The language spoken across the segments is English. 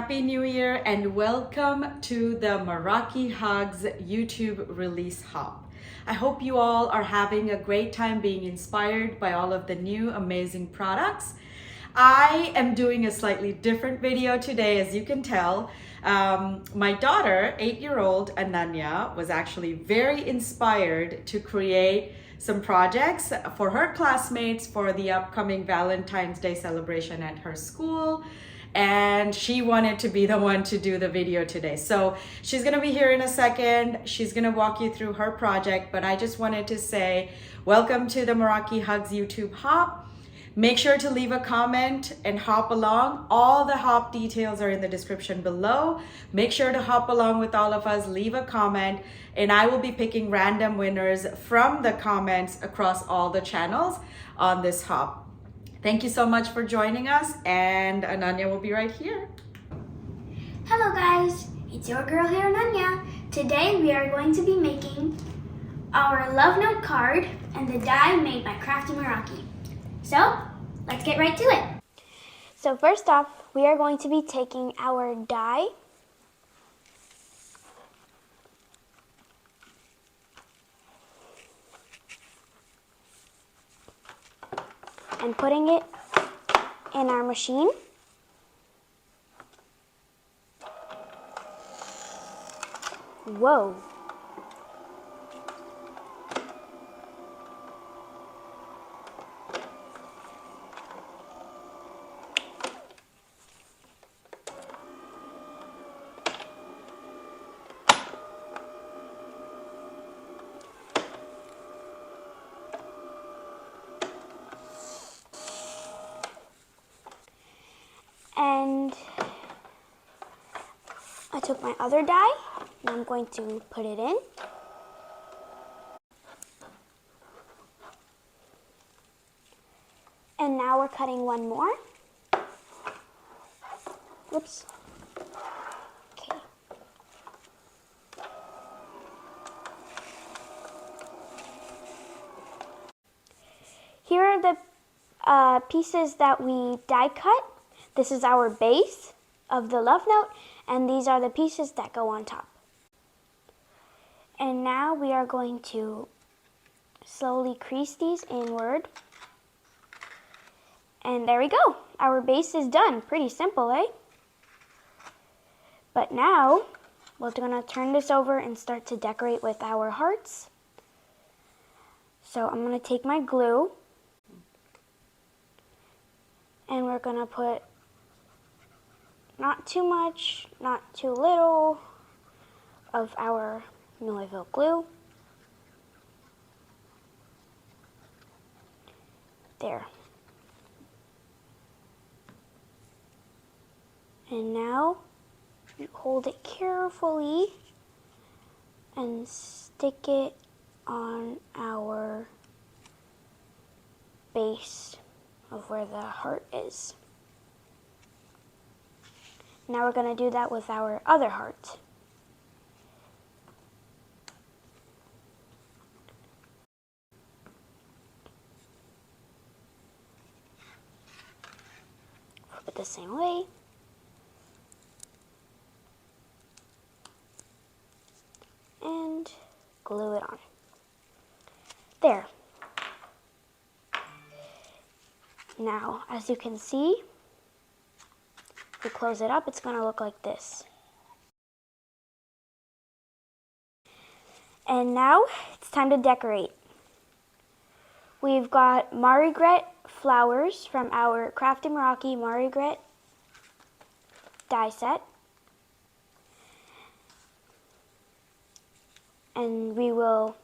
Happy New Year and welcome to the Meraki Hugs YouTube release hop. I hope you all are having a great time being inspired by all of the new amazing products. I am doing a slightly different video today, as you can tell. My daughter, 8-year-old Ananya, was actually very inspired to create some projects for her classmates for the upcoming Valentine's Day celebration at her school. And she wanted to be the one to do the video today. So she's gonna be here in a second. She's gonna walk you through her project, but I just wanted to say, welcome to the Meraki Hugs YouTube hop. Make sure to leave a comment and hop along. All the hop details are in the description below. Make sure to hop along with all of us, leave a comment, and I will be picking random winners from the comments across all the channels on this hop. Thank you so much for joining us, and Ananya will be right here. Hello guys, it's your girl here, Ananya. Today we are going to be making our love note card and the die made by Crafty Meraki. So, let's get right to it. So first off, we are going to be taking our die and putting it in our machine. Whoa. And I took my other die and I'm going to put it in. And now we're cutting one more. Whoops. Okay. Here are the pieces that we die cut. This is our base of the love note, and these are the pieces that go on top. And now we are going to slowly crease these inward. And there we go. Our base is done. Pretty simple, eh? But now we're gonna turn this over and start to decorate with our hearts. So I'm gonna take my glue and we're gonna put not too much, not too little of our Louisville glue. There. And now you hold it carefully and stick it on our base of where the heart is. Now we're going to do that with our other heart. Flip it the same way. And glue it on. There. Now, as you can see, if we close it up, it's going to look like this. And now it's time to decorate. We've got Marigret flowers from our Crafty Meraki Marigret die set. And we will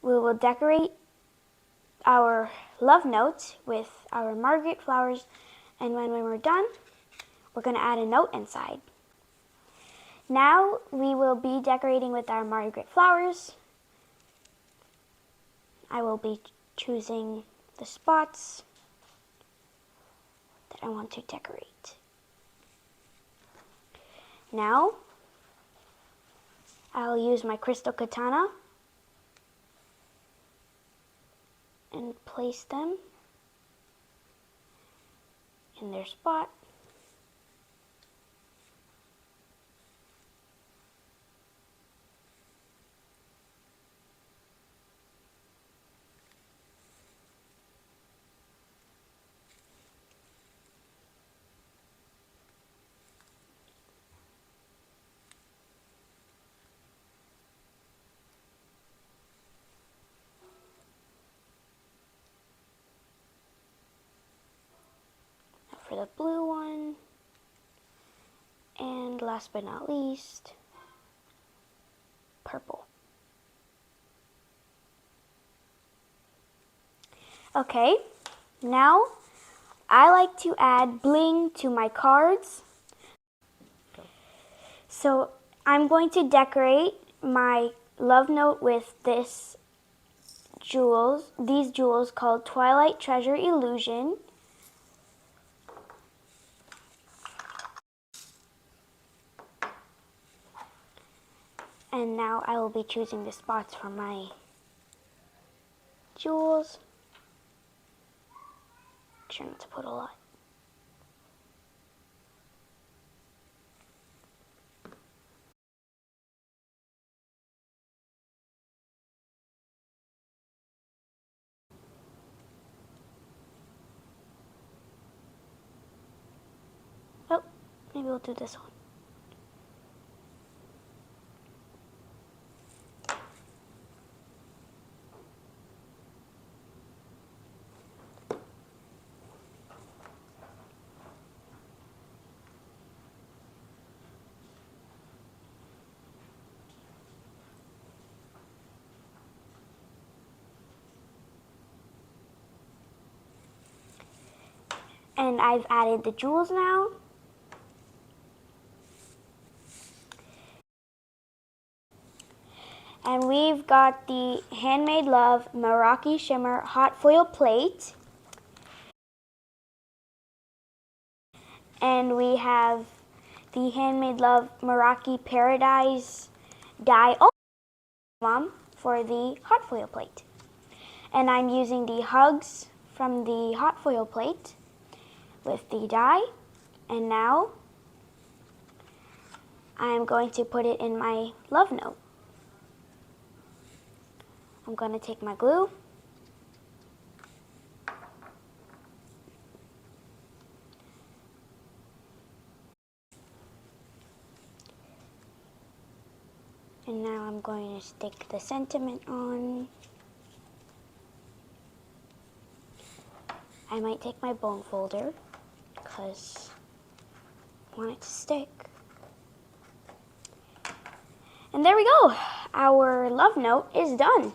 decorate our love notes with our Marigret flowers, and when we're done, we're going to add a note inside. Now we will be decorating with our Marigret flowers. I will be choosing the spots that I want to decorate. Now I'll use my crystal katana and place them in their spot. last but not least, purple. Okay, now I like to add bling to my cards. So I'm going to decorate my love note with these jewels called Twilight Treasure Illusion. And now I will be choosing the spots for my jewels. Try not to put a lot. Oh, maybe we'll do this one. And I've added the jewels now. And we've got the Handmade Love Meraki Shimmer Hot Foil Plate. And we have the Handmade Love Meraki Paradise Die for the hot foil plate. And I'm using the hugs from the hot foil plate with the die. And now I'm going to put it in my love note. I'm going to take my glue. And now I'm going to stick the sentiment on. I might take my bone folder because I want it to stick. And there we go. Our love note is done.